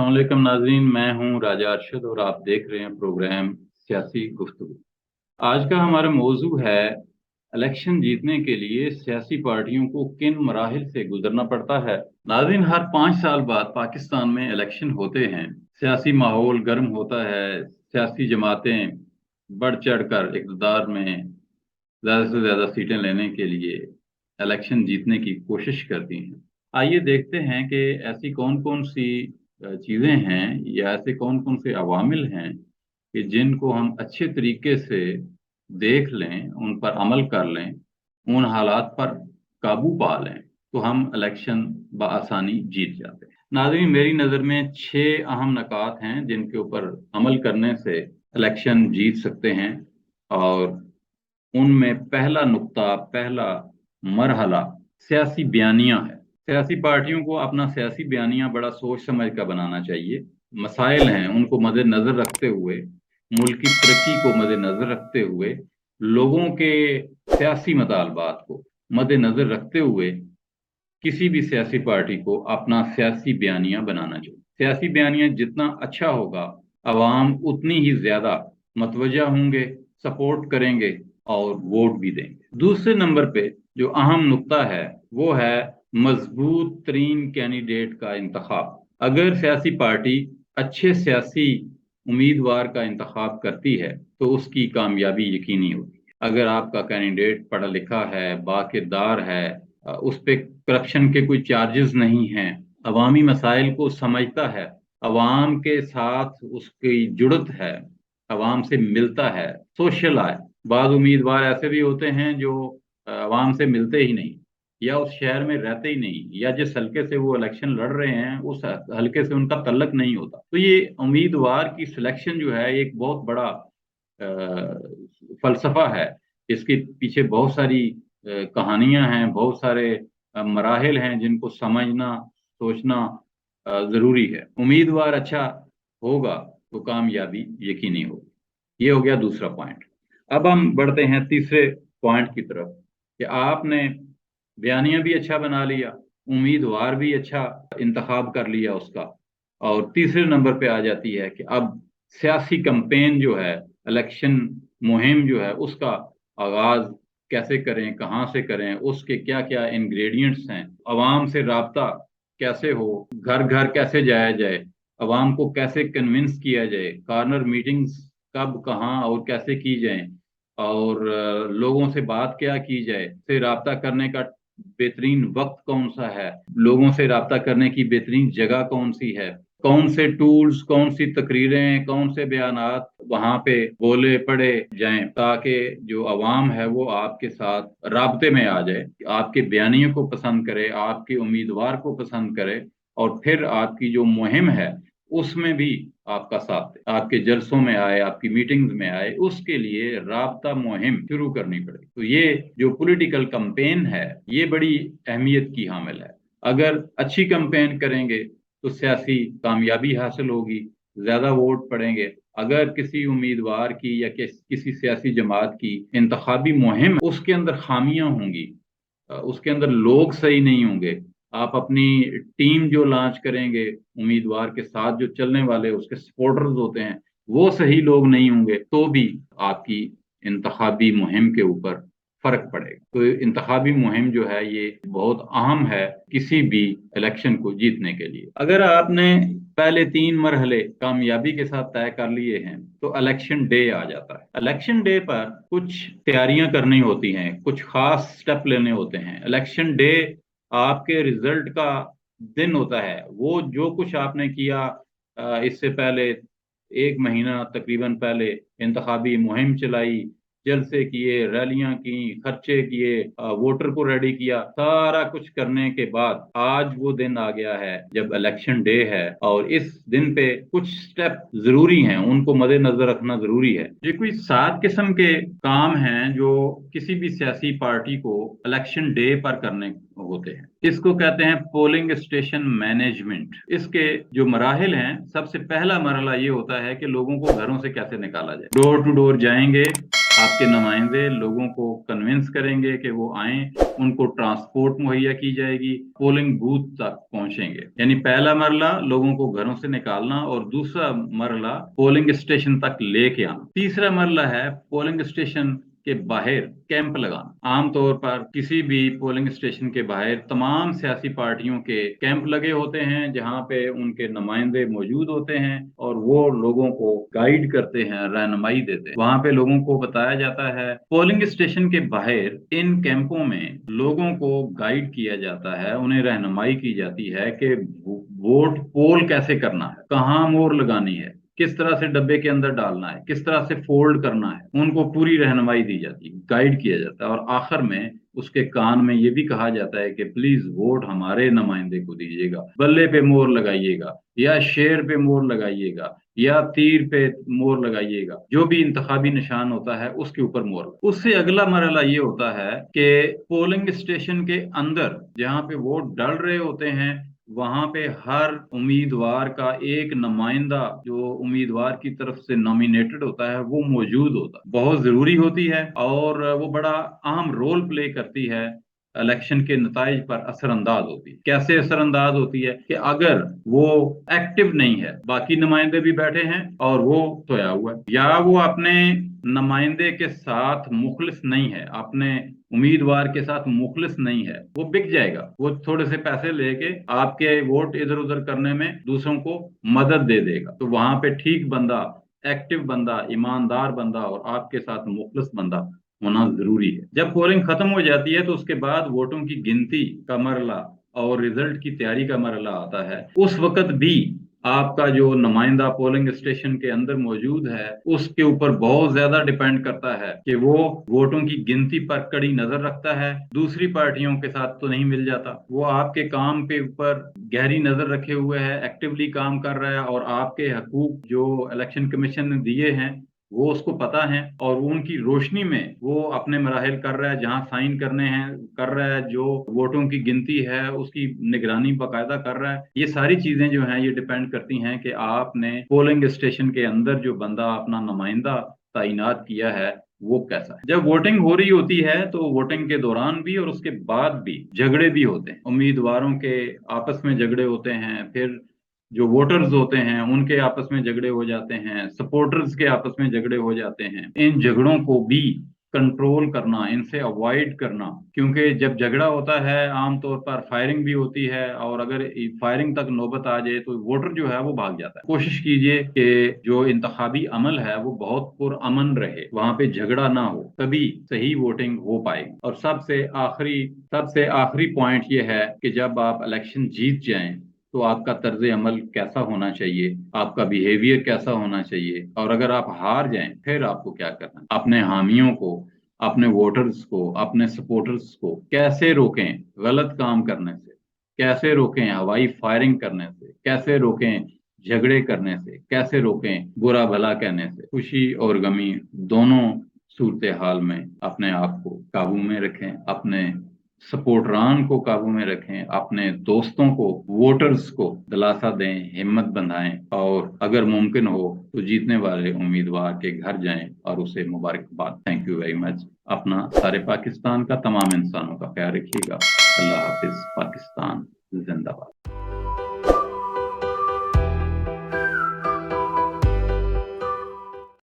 अस्सलाम वालेकुम नाज़रीन, मैं हूं राजा अरशद और आप देख रहे हैं प्रोग्राम सियासी गुफ्तगू। आज का हमारा मौजू है इलेक्शन जीतने के लिए सियासी पार्टियों को किन मराहिल से गुजरना पड़ता है। नाज़रीन, हर 5 साल बाद पाकिस्तान में इलेक्शन होते हैं। सियासी माहौल गर्म होता है। सियासी जमातें बढ़ चढ़ कर इक़्तिदार में ज़्यादा से ज़्यादा सीटें लेने के लिए इलेक्शन जीतने की कोशिश करती हैं। आइए देखते हैं कि ऐसी कौन कौन सी चीज़ें हैं या ऐसे कौन कौन से अवामिल हैं कि जिनको हम अच्छे तरीके से देख लें, उन पर अमल कर लें, उन हालात पर काबू पा लें, तो हम इलेक्शन बआसानी जीत जाते हैं। नाज़रीन, मेरी नज़र में 6 अहम नकात हैं जिनके ऊपर अमल करने से इलेक्शन जीत सकते हैं, और उनमें पहला नुक्ता, पहला मरहला सियासी बयानियां है। सियासी पार्टियों को अपना सियासी बयानिया बड़ा सोच समझ कर बनाना चाहिए। मसाइल हैं, उनको मद्देनजर रखते हुए, मुल्क की तरक्की को मद्देनजर रखते हुए, लोगों के सियासी मतालबात को मद्देनजर रखते हुए किसी भी सियासी पार्टी को अपना सियासी बयानिया बनाना चाहिए। सियासी बयानिया जितना अच्छा होगा, अवाम उतनी ही ज्यादा मतवज्जा होंगे, सपोर्ट करेंगे और वोट भी देंगे। दूसरे नंबर पे जो अहम नुक्ता है वो है मजबूत तरीन कैंडिडेट का इंतखाब। अगर सियासी पार्टी अच्छे सियासी उम्मीदवार का इंतखाब करती है तो उसकी कामयाबी यकीनी होती है। अगर आपका कैंडिडेट पढ़ा लिखा है, बाकिरदार है, उस पर करप्शन के कोई चार्जेस नहीं हैं, अवामी मसाइल को समझता है, अवाम के साथ उसकी जुड़त है, अवाम से मिलता है, सोशल है। बाद उम्मीदवार ऐसे भी होते हैं जो अवाम से मिलते ही नहीं, या उस शहर में रहते ही नहीं, या जिस हल्के से वो इलेक्शन लड़ रहे हैं उस हल्के से उनका तल्लक नहीं होता। तो ये उम्मीदवार की सिलेक्शन जो है एक बहुत बड़ा फलसफा है। इसके पीछे बहुत सारी कहानियां हैं, बहुत सारे मराहिल हैं जिनको समझना, सोचना जरूरी है। उम्मीदवार अच्छा होगा तो कामयाबी यकीनी होगी। ये हो गया दूसरा पॉइंट। अब हम बढ़ते हैं तीसरे पॉइंट की तरफ कि आपने बयानिया भी अच्छा बना लिया, उम्मीदवार भी अच्छा इंतखाब कर लिया उसका, और तीसरे नंबर पे आ जाती है कि अब सियासी कैंपेन जो है, इलेक्शन मुहिम जो है, उसका आगाज कैसे करें, कहाँ से करें, उसके क्या क्या इंग्रेडिएंट्स हैं, अवाम से राब्ता कैसे हो, घर घर कैसे जाया जाए, अवाम को कैसे कन्विंस किया जाए, कॉर्नर मीटिंग्स कब, कहाँ और कैसे की जाए, और लोगों से बात क्या की जाए, से राब्ता करने का बेहतरीन वक्त कौन सा है, लोगों से राब्ता करने की बेहतरीन जगह कौन सी है, कौन से टूल्स, कौन सी तकरीरें, कौन से बयानात वहां पे बोले पड़े जाएं ताकि जो अवाम है वो आपके साथ राब्ते में आ जाए, आपके बयानियों को पसंद करे, आपके उम्मीदवार को पसंद करे, और फिर आपकी जो मुहिम है उसमें भी आपका साथ दे, आपके जलसों में आए, आपकी मीटिंग्स में आए। उसके लिए राब्ता मुहिम शुरू करनी पड़ेगी। तो ये जो पॉलिटिकल कैंपेन है ये बड़ी अहमियत की हामिल है। अगर अच्छी कैंपेन करेंगे तो सियासी कामयाबी हासिल होगी, ज्यादा वोट पड़ेंगे। अगर किसी उम्मीदवार की या किसी सियासी जमात की इंतखाबी मुहिम, उसके अंदर खामियां होंगी, उसके अंदर लोग सही नहीं होंगे, आप अपनी टीम जो लॉन्च करेंगे, उम्मीदवार के साथ जो चलने वाले उसके सपोर्टर्स होते हैं, वो सही लोग नहीं होंगे, तो भी आपकी इंतखाबी मुहिम के ऊपर फर्क पड़ेगा। तो इंतखाबी मुहिम जो है ये बहुत अहम है किसी भी इलेक्शन को जीतने के लिए। अगर आपने पहले 3 मरहले कामयाबी के साथ तय कर लिए हैं तो इलेक्शन डे आ जाता है। इलेक्शन डे पर कुछ तैयारियां करनी होती हैं, कुछ खास स्टेप लेने होते हैं। इलेक्शन डे आपके रिजल्ट का दिन होता है। वो जो कुछ आपने किया इससे पहले 1 महीना तकरीबन पहले इंतखाबी मुहिम चलाई, जलसे किए, रैलियां की, खर्चे किए, वोटर को रेडी किया, सारा कुछ करने के बाद आज वो दिन आ गया है जब इलेक्शन डे है, और इस दिन पे कुछ स्टेप जरूरी हैं, उनको मद्देनजर रखना जरूरी है। ये कोई 7 किस्म के काम हैं जो किसी भी सियासी पार्टी को इलेक्शन डे पर करने होते हैं। इसको कहते हैं पोलिंग स्टेशन मैनेजमेंट। इसके जो मराहिल हैं, सबसे पहला मरहला ये होता है कि लोगों को घरों से कैसे निकाला जाए। डोर टू डोर जाएंगे, आपके नुमाइंदे लोगों को कन्विंस करेंगे कि वो आएं उनको ट्रांसपोर्ट मुहैया की जाएगी, पोलिंग बूथ तक पहुंचेंगे। यानी पहला मरला लोगों को घरों से निकालना और दूसरा मरला पोलिंग स्टेशन तक लेके आना। तीसरा मरला है पोलिंग स्टेशन के बाहर कैंप लगाना। आमतौर पर किसी भी पोलिंग स्टेशन के बाहर तमाम सियासी पार्टियों के कैंप लगे होते हैं, जहां पे उनके नुमाइंदे मौजूद होते हैं और वो लोगों को गाइड करते हैं, रहनुमाई देते हैं। वहां पे लोगों को बताया जाता है, पोलिंग स्टेशन के बाहर इन कैंपों में लोगों को गाइड किया जाता है, उन्हें रहनुमाई की जाती है कि वोट पोल कैसे करना है, कहाँ मोहर लगानी है, किस तरह से डब्बे के अंदर डालना है, किस तरह से फोल्ड करना है, उनको पूरी रहनुमाई दी जाती है, गाइड किया जाता है। और आखिर में उसके कान में ये भी कहा जाता है कि प्लीज वोट हमारे नुमाइंदे को दीजिएगा, बल्ले पे मोहर लगाइएगा या शेर पे मोहर लगाइएगा या तीर पे मोहर लगाइएगा, जो भी इंतखाबी निशान होता है उसके ऊपर मोहर। उससे अगला मरहला ये होता है कि पोलिंग स्टेशन के अंदर जहाँ पे वोट डल रहे होते हैं, वहां पे हर उम्मीदवार का एक नुमाइंदा जो उम्मीदवार की तरफ से नॉमिनेटेड होता है वो मौजूद होता है। बहुत जरूरी होती है और वो बड़ा अहम रोल प्ले करती है, इलेक्शन के नताइज पर असरअंदाज होती है। कैसे असरअंदाज होती है कि अगर वो एक्टिव नहीं है, बाकी नुमाइंदे भी बैठे हैं और वो सोया हुआ है, या वो अपने नुमाइंदे के साथ मुखलिस नहीं है, अपने उम्मीदवार के साथ मुखलिस नहीं है, वो बिक जाएगा। वो थोड़े से पैसे लेके आपके वोट इधर उधर करने में दूसरों को मदद दे देगा। तो वहां पे ठीक बंदा, एक्टिव बंदा, ईमानदार बंदा और आपके साथ मुखलिस बंदा होना जरूरी है। जब पोलिंग खत्म हो जाती है तो उसके बाद वोटों की गिनती का मरला और रिजल्ट की तैयारी का मरला आता है। उस वक्त भी आपका जो नुमाइंदा पोलिंग स्टेशन के अंदर मौजूद है उसके ऊपर बहुत ज्यादा डिपेंड करता है कि वो वोटों की गिनती पर कड़ी नजर रखता है, दूसरी पार्टियों के साथ तो नहीं मिल जाता। वो आपके काम के ऊपर गहरी नजर रखे हुए है, एक्टिवली काम कर रहा है और आपके हकूक जो इलेक्शन कमीशन ने दिए हैं वो उसको पता है और वो उनकी रोशनी में वो अपने मराहिल कर रहा है, जहां साइन करने हैं कर रहा है, जो वोटों की गिनती है उसकी निगरानी बाकायदा कर रहा है। ये सारी चीजें जो हैं ये डिपेंड करती हैं कि आपने पोलिंग स्टेशन के अंदर जो बंदा अपना नुमाइंदा तैनात किया है वो कैसा है। जब वोटिंग हो रही होती है तो वोटिंग के दौरान भी और उसके बाद भी झगड़े भी होते हैं, उम्मीदवारों के आपस में झगड़े होते हैं, फिर जो वोटर्स होते हैं उनके आपस में झगड़े हो जाते हैं, सपोर्टर्स के आपस में झगड़े हो जाते हैं। इन झगड़ों को भी कंट्रोल करना, इनसे अवॉइड करना, क्योंकि जब झगड़ा होता है आमतौर पर फायरिंग भी होती है और अगर फायरिंग तक नौबत आ जाए तो वोटर जो है वो भाग जाता है। कोशिश कीजिए कि जो इंतखाबी अमल है वो बहुत पुरअमन रहे, वहां पे झगड़ा ना हो, तभी सही वोटिंग हो पाएगी। और सबसे आखिरी पॉइंट ये है कि जब आप इलेक्शन जीत जाएं तो आपका तर्ज अमल कैसा होना चाहिए, आपका बिहेवियर कैसा होना चाहिए, और अगर आप हार जाएं फिर आपको क्या करना है। अपने हामियों को, अपने वोटर्स को, अपने सपोर्टर्स को कैसे रोकें गलत काम करने से, कैसे रोकें हवाई फायरिंग करने से, कैसे रोकें झगड़े करने से, कैसे रोकें बुरा भला कहने से। खुशी और गमी दोनों सूरत हाल में अपने आप को काबू में रखें, अपने सपोर्टरान को काबू में रखें, अपने दोस्तों को, वोटर्स को दिलासा दें, हिम्मत बंधाएं और अगर मुमकिन हो तो जीतने वाले उम्मीदवार के घर जाएं और उसे मुबारकबाद। Thank you very much. अपना सारे पाकिस्तान का, तमाम इंसानों का ख्याल रखिएगा। अल्लाह हाफिज। पाकिस्तान जिंदाबाद।